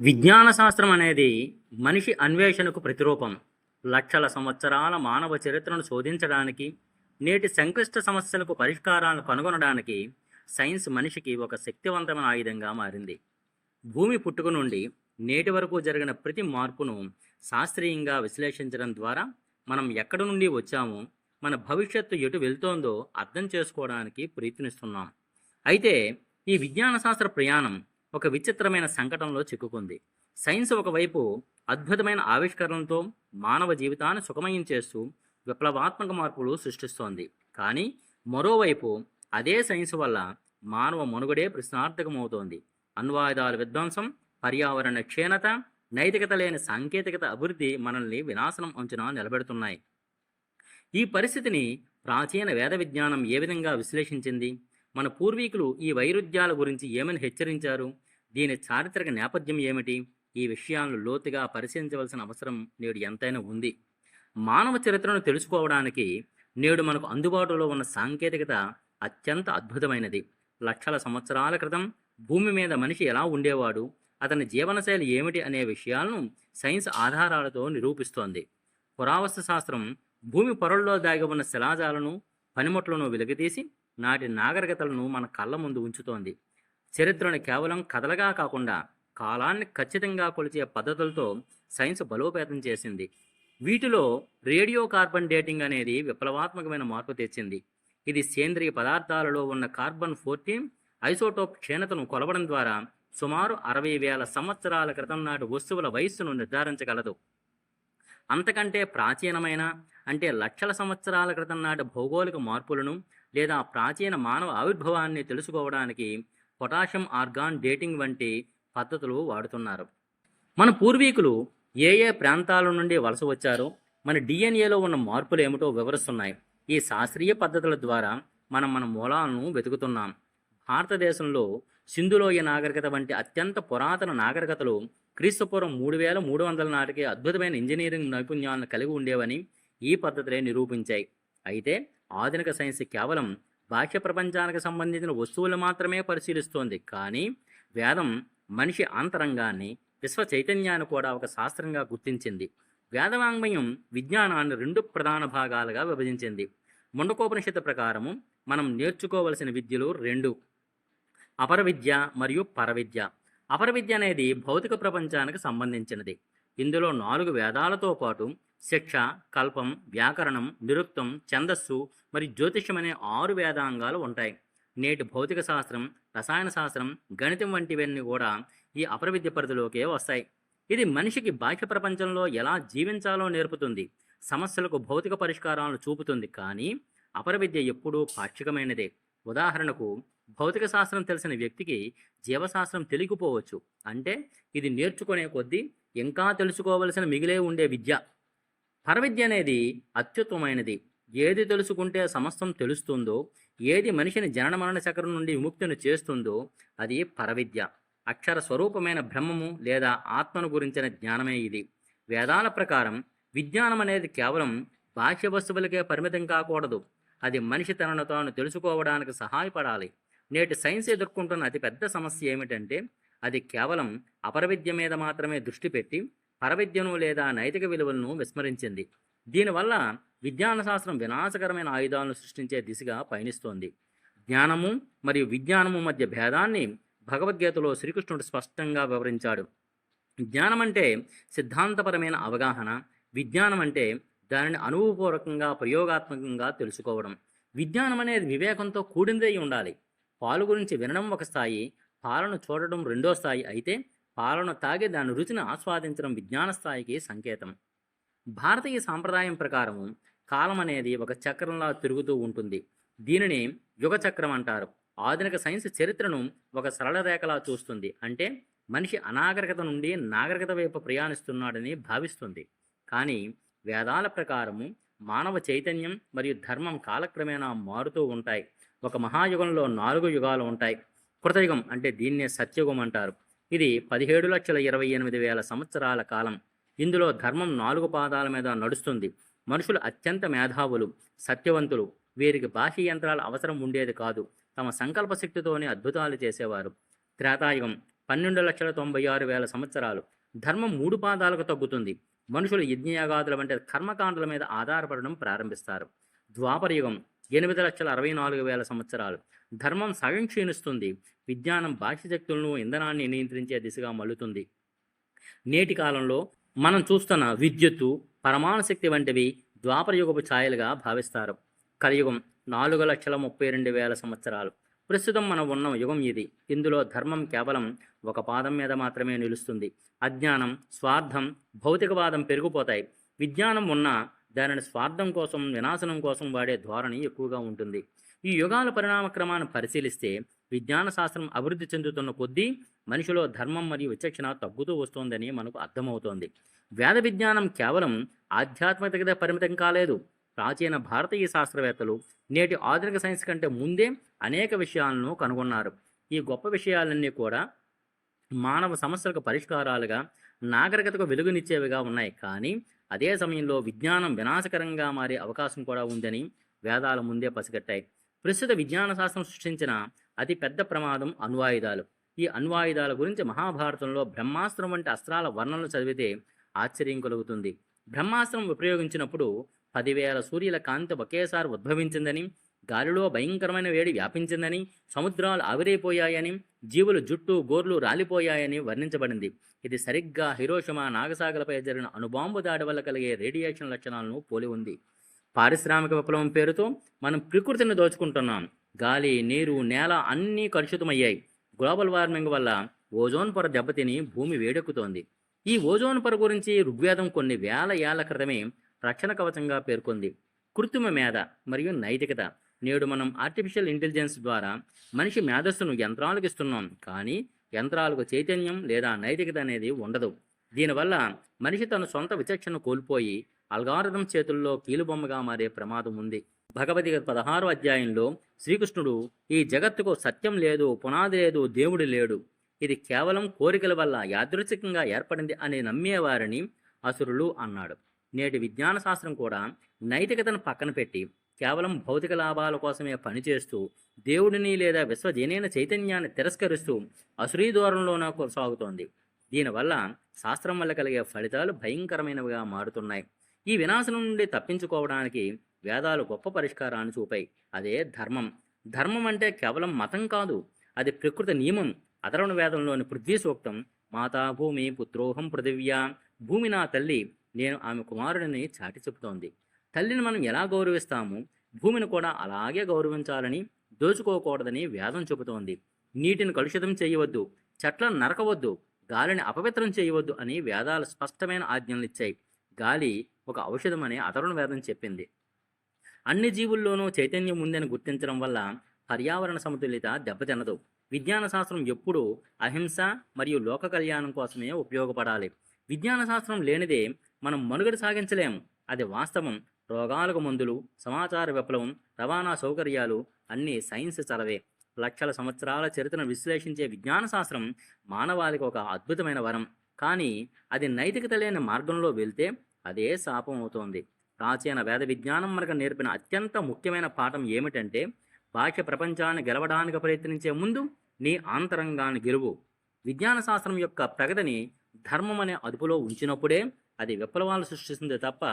విజ్ఞాన శాస్త్రం అనేది మనిషి అన్వేషణకు ప్రతిరూపం. లక్షల సంవత్సరాల మానవ చరిత్రను శోధించడానికి, నేటి సంక్లిష్ట సమస్యలకు పరిష్కారాలను కనుగొనడానికి సైన్స్ మనిషికి ఒక శక్తివంతమైన ఆయుధంగా మారింది. భూమి పుట్టుక నుండి నేటి వరకు జరిగిన ప్రతి మార్పును శాస్త్రీయంగా విశ్లేషించడం ద్వారా మనం ఎక్కడి నుండి వచ్చామో, మన భవిష్యత్తు ఎటు వెళ్తోందో అర్థం చేసుకోవడానికి ప్రయత్నిస్తున్నాం. అయితే ఈ విజ్ఞాన శాస్త్ర ప్రయాణం ఒక విచిత్రమైన సంకటంలో చిక్కుకుంది. సైన్స్ ఒకవైపు అద్భుతమైన ఆవిష్కరణలతో మానవ జీవితాన్ని సుఖమయం చేస్తూ విప్లవాత్మక మార్పులు సృష్టిస్తోంది. కానీ మరోవైపు అదే సైన్స్ వల్ల మానవ మనుగడే ప్రశ్నార్థకమవుతోంది. అణ్వాయుధాల విధ్వంసం, పర్యావరణ క్షీణత, నైతికత లేని సాంకేతికత అభివృద్ధి మనల్ని వినాశనం అంచున నిలబెడుతున్నాయి. ఈ పరిస్థితిని ప్రాచీన వేద విజ్ఞానం ఏ విధంగా విశ్లేషించింది? మన పూర్వీకులు ఈ వైరుధ్యాల గురించి ఏమని హెచ్చరించారు? దీని చారిత్రక నేపథ్యం ఏమిటి? ఈ విషయాలను లోతుగా పరిశీలించవలసిన అవసరం నేడు ఎంతైనా ఉంది. మానవ చరిత్రను తెలుసుకోవడానికి నేడు మనకు అందుబాటులో ఉన్న సాంకేతికత అత్యంత అద్భుతమైనది. లక్షల సంవత్సరాల క్రితం భూమి మీద మనిషి ఎలా ఉండేవాడు, అతని జీవనశైలి ఏమిటి అనే విషయాలను సైన్స్ ఆధారాలతో నిరూపిస్తోంది. పురావస్తు శాస్త్రం భూమి పొరల్లో దాగి ఉన్న శిలాజాలను, పనిముట్లను వెలికితీసి నాటి నాగరికతలను మన కళ్ళ ముందు ఉంచుతోంది. చరిత్రను కేవలం కథలుగా కాకుండా కాలాన్ని ఖచ్చితంగా కొలిచే పద్ధతులతో సైన్స్ బలోపేతం చేసింది. వీటిలో రేడియో కార్బన్ డేటింగ్ అనేది విప్లవాత్మకమైన మార్పు తెచ్చింది. ఇది సేంద్రియ పదార్థాలలో ఉన్న కార్బన్ 14 ఐసోటోప్ క్షీణతను కొలవడం ద్వారా సుమారు 60,000 సంవత్సరాల క్రితం నాటి వస్తువుల వయస్సును నిర్ధారించగలదు. అంతకంటే ప్రాచీనమైన, అంటే లక్షల సంవత్సరాల క్రితం నాటి భౌగోళిక మార్పులను లేదా ప్రాచీన మానవ ఆవిర్భావాన్ని తెలుసుకోవడానికి పొటాషియం ఆర్గాన్ డేటింగ్ వంటి పద్ధతులు వాడుతున్నారు. మన పూర్వీకులు ఏ ఏ ప్రాంతాల నుండి వలస వచ్చారో, మన డిఎన్ఏలో ఉన్న మార్పులు ఏమిటో వివరిస్తున్నాయి. ఈ శాస్త్రీయ పద్ధతుల ద్వారా మన మూలాలను వెతుకుతున్నాం. భారతదేశంలో సింధులోయ నాగరికత వంటి అత్యంత పురాతన నాగరికతలు క్రీస్తుపూర్వం 3300 నాటికి అద్భుతమైన ఇంజనీరింగ్ నైపుణ్యాలను కలిగి ఉండేవని ఈ పద్ధతులే నిరూపించాయి. అయితే ఆధునిక సైన్స్ కేవలం బాహ్య ప్రపంచానికి సంబంధించిన వస్తువులు మాత్రమే పరిశీలిస్తోంది. కానీ వేదం మనిషి అంతరంగాన్ని, విశ్వ చైతన్యాన్ని కూడా ఒక శాస్త్రంగా గుర్తించింది. వేదవాంగ్మయం విజ్ఞానాన్ని 2 ప్రధాన భాగాలుగా విభజించింది. ముండకోపనిషత్తు ప్రకారము మనం నేర్చుకోవలసిన విద్యలు 2: అపరవిద్య మరియు పరవిద్య. అపరవిద్య అనేది భౌతిక ప్రపంచానికి సంబంధించినది. ఇందులో 4 వేదాలతో పాటు శిక్ష, కల్పం, వ్యాకరణం, నిరుక్తం, ఛందస్సు మరియు జ్యోతిష్యం అనే 6 వేదాంగాలు ఉంటాయి. నేటి భౌతిక శాస్త్రం, రసాయన శాస్త్రం, గణితం వంటివన్నీ కూడా ఈ అపరవిద్య పరిధిలోకే వస్తాయి. ఇది మనిషికి బాహ్య ప్రపంచంలో ఎలా జీవించాలో నేర్పుతుంది, సమస్యలకు భౌతిక పరిష్కారాలను చూపుతుంది. కానీ అపరవిద్య ఎప్పుడూ పాక్షికమైనదే. ఉదాహరణకు, భౌతిక శాస్త్రం తెలిసిన వ్యక్తికి జీవశాస్త్రం తెలియకపోవచ్చు. అంటే ఇది నేర్చుకునే కొద్దీ ఇంకా తెలుసుకోవలసిన మిగిలే ఉండే విద్య. పరవిద్య అనేది అత్యుత్తమైనది. ఏది తెలుసుకుంటే సమస్తం తెలుస్తుందో, ఏది మనిషిని జనన మరణ చక్రం నుండి విముక్తిని చేస్తుందో అది పరవిద్య. అక్షర స్వరూపమైన బ్రహ్మము లేదా ఆత్మను గురించిన జ్ఞానమే ఇది. వేదాల ప్రకారం విజ్ఞానం అనేది కేవలం బాహ్య వస్తువులకే పరిమితం కాకూడదు. అది మనిషి తనను తాను తెలుసుకోవడానికి సహాయపడాలి. నేటి సైన్స్ ఎదుర్కొంటున్న అతిపెద్ద సమస్య ఏమిటంటే, అది కేవలం అపరవిద్య మీద మాత్రమే దృష్టి పెట్టి పరవిద్యను లేదా నైతిక విలువలను విస్మరించింది. దీనివల్ల విజ్ఞాన శాస్త్రం వినాశకరమైన ఆయుధాలను సృష్టించే దిశగా పయనిస్తోంది. జ్ఞానము మరియు విజ్ఞానము మధ్య భేదాన్ని భగవద్గీతలో శ్రీకృష్ణుడు స్పష్టంగా వివరించాడు. జ్ఞానం అంటే సిద్ధాంతపరమైన అవగాహన, విజ్ఞానం అంటే దానిని అనుభవపూర్వకంగా, ప్రయోగాత్మకంగా తెలుసుకోవడం. విజ్ఞానం అనేది వివేకంతో కూడిందై ఉండాలి. పాలు గురించి వినడం ఒక స్థాయి, పాలను చూడడం రెండో స్థాయి అయితే పాలను తాగి దాని రుచిని ఆస్వాదించడం విజ్ఞాన స్థాయికి సంకేతం. భారతీయ సాంప్రదాయం ప్రకారం కాలం అనేది ఒక చక్రంలా తిరుగుతూ ఉంటుంది. దీనిని యుగ చక్రం అంటారు. ఆధునిక సైన్స్ చరిత్రను ఒక సరళ రేఖలా చూస్తుంది. అంటే మనిషి అనాగరికత నుండి నాగరికత వైపు ప్రయాణిస్తున్నాడని భావిస్తుంది. కానీ వేదాల ప్రకారము మానవ చైతన్యం మరియు ధర్మం కాలక్రమేణా మారుతూ ఉంటాయి. ఒక మహాయుగంలో 4 యుగాలు ఉంటాయి. కృతయుగం, అంటే దీన్నే సత్యుగం అంటారు. ఇది 17,28,000 సంవత్సరాల కాలం. ఇందులో ధర్మం 4 పాదాల మీద నడుస్తుంది. మనుషులు అత్యంత మేధావులు, సత్యవంతులు. వీరికి బాహ్య యంత్రాల అవసరం ఉండేది కాదు. తమ సంకల్ప శక్తితోనే అద్భుతాలు చేసేవారు. త్రేతాయుగం 12,96,000 సంవత్సరాలు. ధర్మం 3 పాదాలకు తగ్గుతుంది. మనుషులు యజ్ఞయాగాదుల వంటి కర్మకాండల మీద ఆధారపడడం ప్రారంభిస్తారు. ద్వాపరయుగం 8,64,000 సంవత్సరాలు. ధర్మం సగం క్షీణిస్తుంది. విజ్ఞానం బాహ్య శక్తులను, ఇంధనాన్ని నియంత్రించే దిశగా మల్లుతుంది. నేటి కాలంలో మనం చూస్తున్న విద్యుత్తు, పరమాణు శక్తి వంటివి ద్వాపరయుగపు ఛాయలుగా భావిస్తారు. కలియుగం 4,32,000 సంవత్సరాలు. ప్రస్తుతం మనం ఉన్న యుగం ఇది. ఇందులో ధర్మం కేవలం ఒక పాదం మీద మాత్రమే నిలుస్తుంది. అజ్ఞానం, స్వార్థం, భౌతికవాదం పెరిగిపోతాయి. విజ్ఞానం ఉన్నా దానిని స్వార్థం కోసం, వినాశనం కోసం వాడే ధోరణి ఎక్కువగా ఉంటుంది. ఈ యుగాల పరిణామ క్రమాన్ని పరిశీలిస్తే విజ్ఞాన శాస్త్రం అభివృద్ధి చెందుతున్న కొద్దీ మనిషిలో ధర్మం మరియు విచక్షణ తగ్గుతూ వస్తోందని మనకు అర్థమవుతోంది. వేద విజ్ఞానం కేవలం ఆధ్యాత్మికతగా పరిమితం కాలేదు. ప్రాచీన భారతీయ శాస్త్రవేత్తలు నేటి ఆధునిక సైన్స్ కంటే ముందే అనేక విషయాలను కనుగొన్నారు. ఈ గొప్ప విషయాలన్నీ కూడా మానవ సమస్యలకు పరిష్కారాలుగా, నాగరికతకు వెలుగునిచ్చేవిగా ఉన్నాయి. కానీ అదే సమయంలో విజ్ఞానం వినాశకరంగా మారే అవకాశం కూడా ఉందని వేదాలు ముందే పసిగట్టాయి. ప్రస్తుత విజ్ఞాన శాస్త్రం సృష్టించిన అతి పెద్ద ప్రమాదం అణ్వాయుధాలు. ఈ అణ్వాయుధాల గురించి మహాభారతంలో బ్రహ్మాస్త్రం వంటి అస్త్రాల వర్ణనలు చదివితే ఆశ్చర్యం కలుగుతుంది. బ్రహ్మాస్త్రం ఉపయోగించినప్పుడు 10,000 సూర్యుల కాంతి ఒకేసారి ఉద్భవించిందని, గాలిలో భయంకరమైన వేడి వ్యాపించిందని, సముద్రాలు ఆవిరైపోయాయని, జీవులు జుట్టు గోర్లు రాలిపోయాయని వర్ణించబడింది. ఇది సరిగ్గా హిరోషిమా, నాగసాగలపై జరిగిన అణుబాంబు దాడి వల్ల కలిగే రేడియేషన్ లక్షణాలను పోలి ఉంది. పారిశ్రామిక విప్లవం పేరుతో మనం ప్రకృతిని దోచుకుంటున్నాం. గాలి, నీరు, నేల అన్నీ కలుషితమయ్యాయి. గ్లోబల్ వార్మింగ్ వల్ల ఓజోన్ పొర దెబ్బతిని భూమి వేడెక్కుతోంది. ఈ ఓజోన్ పొర గురించి ఋగ్వేదం కొన్ని వేల ఏళ్ల క్రితమే రక్షణ కవచంగా పేర్కొంది. కృత్రిమ మేధ మరియు నైతికత. నేడు మనం ఆర్టిఫిషియల్ ఇంటెలిజెన్స్ ద్వారా మనిషి మేధస్సును యంత్రాలకు ఇస్తున్నాం. కానీ యంత్రాలకు చైతన్యం లేదా నైతికత అనేది ఉండదు. దీనివల్ల మనిషి తన సొంత విచక్షణ కోల్పోయి అల్గారిథం చేతుల్లో కీలుబొమ్మగా మారే ప్రమాదం ఉంది. భగవద్గీత 16వ అధ్యాయంలో శ్రీకృష్ణుడు ఈ జగత్తుకు సత్యం లేదు, పునాది లేదు, దేవుడు లేడు, ఇది కేవలం కోరికల వల్ల యాదృచ్ఛికంగా ఏర్పడింది అని నమ్మేవారిని అసురులు అన్నాడు. నేటి విజ్ఞాన శాస్త్రం కూడా నైతికతను పక్కన పెట్టి కేవలం భౌతిక లాభాల కోసమే పనిచేస్తూ దేవుడిని లేదా విశ్వజనీన చైతన్యాన్ని తిరస్కరిస్తూ అసురీ ధోరణిలోనే కొనసాగుతోంది. దీనివల్ల శాస్త్రం వల్ల కలిగే ఫలితాలు భయంకరమైనవిగా మారుతున్నాయి. ఈ వినాశనం నుండి తప్పించుకోవడానికి వేదాలు గొప్ప పరిష్కారాన్ని చూపాయి. అదే ధర్మం. ధర్మం అంటే కేవలం మతం కాదు, అది ప్రకృతి నియమం. అథర్వణ వేదంలోని పృథ్వీ సూక్తం, మాతా భూమి పుత్రోహం పృథివ్యా, భూమి నా తల్లి, నేను ఆమె కుమారుడిని చాటి చెబుతోంది. తల్లిని మనం ఎలా గౌరవిస్తామో భూమిని కూడా అలాగే గౌరవించాలని, దోచుకోకూడదని వేదం చెబుతోంది. నీటిని కలుషితం చేయవద్దు, చెట్లను నరకవద్దు, గాలిని అపవిత్రం చేయవద్దు అని వేదాలు స్పష్టమైన ఆజ్ఞలు ఇచ్చాయి. గాలి ఒక ఔషధం అని అథర్వణ వేదం చెప్పింది. అన్ని జీవుల్లోనూ చైతన్యం ఉందని గుర్తించడం వల్ల పర్యావరణ సమతుల్యత దెబ్బతినదు. విజ్ఞాన శాస్త్రం ఎప్పుడూ అహింస మరియు లోక కళ్యాణం కోసమే ఉపయోగపడాలి. విజ్ఞాన శాస్త్రం లేనిదే మనం మనుగడ సాగించలేము. అది వాస్తవం. రోగాలకు మందులు, సమాచార విప్లవం, రవాణా సౌకర్యాలు అన్నీ సైన్స్ చలవే. లక్షల సంవత్సరాల చరిత్రను విశ్లేషించే విజ్ఞాన శాస్త్రం మానవాళికి ఒక అద్భుతమైన వరం. కానీ అది నైతికత లేని మార్గంలో వెళ్తే అదే శాపం అవుతోంది. ప్రాచీన వేద విజ్ఞానం మనకు నేర్పిన అత్యంత ముఖ్యమైన పాఠం ఏమిటంటే, బాహ్య ప్రపంచాన్ని గెలవడానికి ప్రయత్నించే ముందు నీ ఆంతరంగాన్ని గెలువు. విజ్ఞాన శాస్త్రం యొక్క ప్రగతిని ధర్మం అనే అదుపులో ఉంచినప్పుడే అది విప్లవాలు సృష్టిస్తుంది తప్ప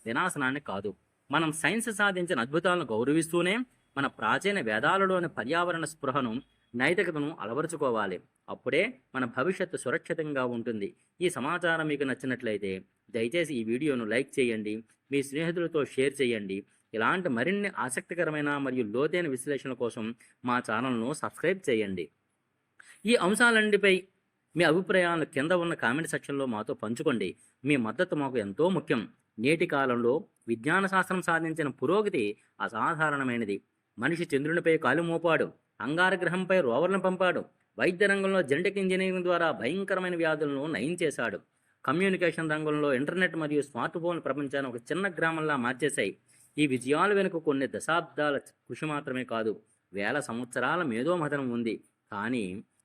వినాశనాన్ని కాదు. మనం సైన్స్ సాధించిన అద్భుతాలను గౌరవిస్తూనే మన ప్రాచీన వేదాలలోని పర్యావరణ స్పృహను, నైతికతను అలవరుచుకోవాలి. అప్పుడే మన భవిష్యత్తు సురక్షితంగా ఉంటుంది. ఈ సమాచారం మీకు నచ్చినట్లయితే దయచేసి ఈ వీడియోను లైక్ చేయండి, మీ స్నేహితులతో షేర్ చేయండి. ఇలాంటి మరిన్ని ఆసక్తికరమైన మరియు లోతైన విశ్లేషణ కోసం మా ఛానల్ను సబ్స్క్రైబ్ చేయండి. ఈ అంశాలన్నిటిపై మీ అభిప్రాయాలను కింద ఉన్న కామెంట్ సెక్షన్లో మాతో పంచుకోండి. మీ మద్దతు మాకు ఎంతో ముఖ్యం. నేటి కాలంలో విజ్ఞాన శాస్త్రం సాధించిన పురోగతి అసాధారణమైనది. మనిషి చంద్రునిపై కాలు మోపాడు, అంగారగ్రహంపై రోవర్లను పంపాడు, వైద్య రంగంలో జెనెటిక్ ఇంజనీరింగ్ ద్వారా భయంకరమైన వ్యాధులను నయం చేశాడు. కమ్యూనికేషన్ రంగంలో ఇంటర్నెట్ మరియు స్మార్ట్ ఫోన్ ప్రపంచాన్ని ఒక చిన్న గ్రామంలా మార్చేశాయి. ఈ విజయాల వెనుక కొన్ని దశాబ్దాల కృషి మాత్రమే కాదు, వేల సంవత్సరాల మేధోమథనం ఉంది. కానీ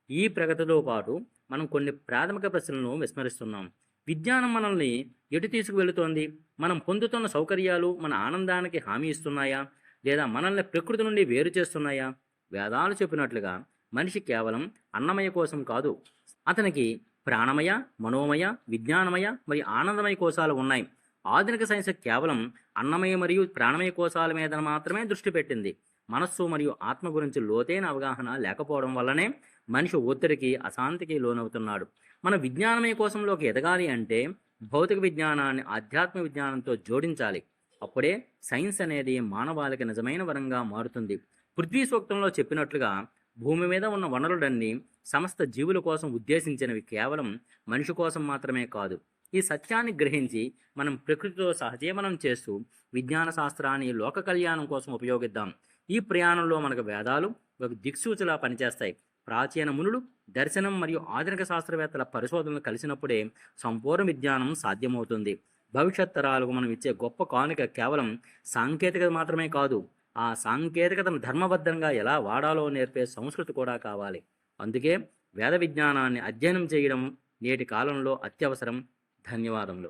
ఈ ప్రగతితో పాటు మనం కొన్ని ప్రాథమిక ప్రశ్నలను విస్మరిస్తున్నాం. విజ్ఞానం మనల్ని ఎటు తీసుకువెళుతోంది? మనం పొందుతున్న సౌకర్యాలు మన ఆనందానికి హామీ ఇస్తున్నాయా, లేదా మనల్ని ప్రకృతి నుండి వేరు చేస్తున్నాయా? వేదాలు చెప్పినట్లుగా మనిషి కేవలం అన్నమయ కోసం కాదు, అతనికి ప్రాణమయ, మనోమయ, విజ్ఞానమయ మరియు ఆనందమయ కోశాలు ఉన్నాయి. ఆధునిక సైన్స్ కేవలం అన్నమయ మరియు ప్రాణమయ కోశాల మీద మాత్రమే దృష్టి పెట్టింది. మనస్సు మరియు ఆత్మ గురించి లోతైన అవగాహన లేకపోవడం వల్లనే మనిషి ఒత్తిడికి, అశాంతికి లోనవుతున్నాడు. మన విజ్ఞానమయ కోశంలోకి ఎదగాలి అంటే భౌతిక విజ్ఞానాన్ని ఆధ్యాత్మ విజ్ఞానంతో జోడించాలి. అప్పుడే సైన్స్ అనేది మానవాళికి నిజమైన వరంగా మారుతుంది. పృథ్వీ సూక్తంలో చెప్పినట్లుగా భూమి మీద ఉన్న వనరులన్నీ సమస్త జీవుల కోసం ఉద్దేశించినవి, కేవలం మనిషి కోసం మాత్రమే కాదు. ఈ సత్యాన్ని గ్రహించి మనం ప్రకృతితో సహజీవనం చేస్తూ విజ్ఞాన శాస్త్రాన్ని లోక కళ్యాణం కోసం ఉపయోగిద్దాం. ఈ ప్రయాణంలో మనకు వేదాలు ఒక దిక్సూచిలా పనిచేస్తాయి. ప్రాచీన మునులు దర్శనం మరియు ఆధునిక శాస్త్రవేత్తల పరిశోధనలు కలిసినప్పుడే సంపూర్ణ విజ్ఞానం సాధ్యమవుతుంది. భవిష్యత్ తరాలకు మనం ఇచ్చే గొప్ప కానుక కేవలం సాంకేతికత మాత్రమే కాదు, ఆ సాంకేతికతను ధర్మబద్ధంగా ఎలా వాడాలో నేర్పే సంస్కృతి కూడా కావాలి. అందుకే వేద విజ్ఞానాన్ని అధ్యయనం చేయడం నేటి కాలంలో అత్యవసరం. ధన్యవాదములు.